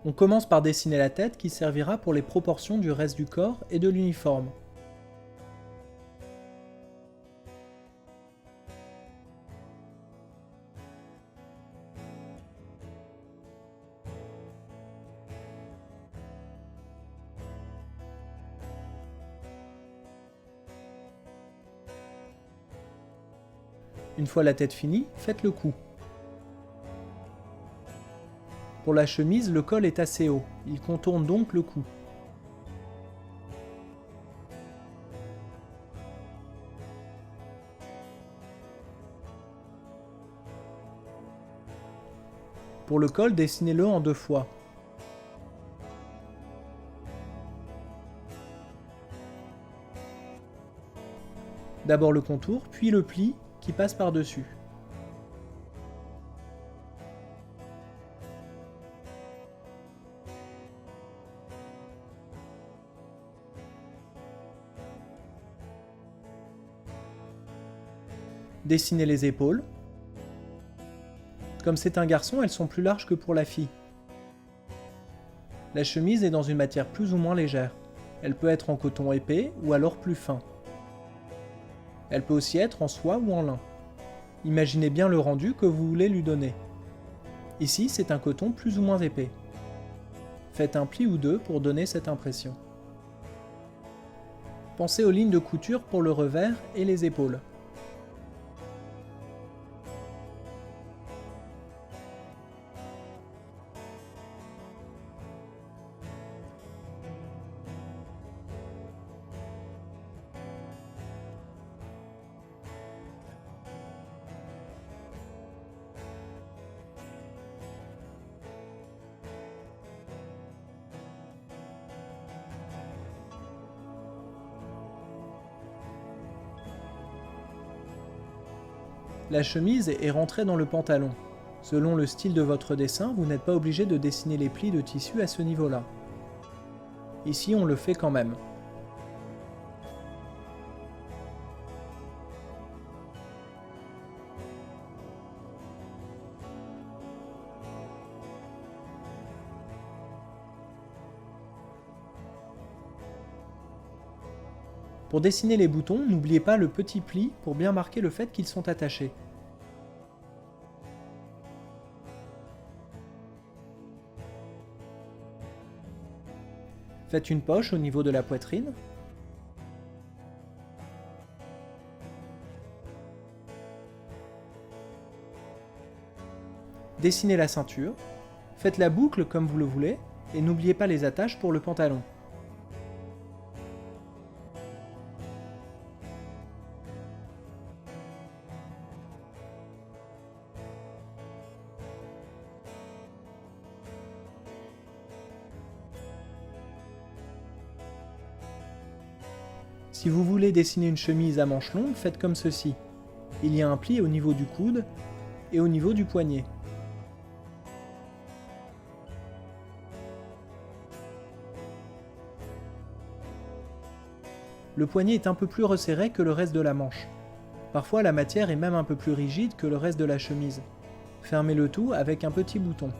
On commence par dessiner la tête qui servira pour les proportions du reste du corps et de l'uniforme. Une fois la tête finie, faites le cou. Pour la chemise, le col est assez haut, il contourne donc le cou. Pour le col, dessinez-le en 2 fois. D'abord le contour, puis le pli qui passe par-dessus. Dessinez les épaules. Comme c'est un garçon, elles sont plus larges que pour la fille. La chemise est dans une matière plus ou moins légère. Elle peut être en coton épais ou alors plus fin. Elle peut aussi être en soie ou en lin. Imaginez bien le rendu que vous voulez lui donner. Ici, c'est un coton plus ou moins épais. Faites un pli ou deux pour donner cette impression. Pensez aux lignes de couture pour le revers et les épaules. La chemise est rentrée dans le pantalon. Selon le style de votre dessin, vous n'êtes pas obligé de dessiner les plis de tissu à ce niveau-là. Ici, on le fait quand même. Pour dessiner les boutons, n'oubliez pas le petit pli pour bien marquer le fait qu'ils sont attachés. Faites une poche au niveau de la poitrine. Dessinez la ceinture. Faites la boucle comme vous le voulez et n'oubliez pas les attaches pour le pantalon. Si vous voulez dessiner une chemise à manches longues, faites comme ceci. Il y a un pli au niveau du coude et au niveau du poignet. Le poignet est un peu plus resserré que le reste de la manche. Parfois la matière est même un peu plus rigide que le reste de la chemise. Fermez le tout avec un petit bouton.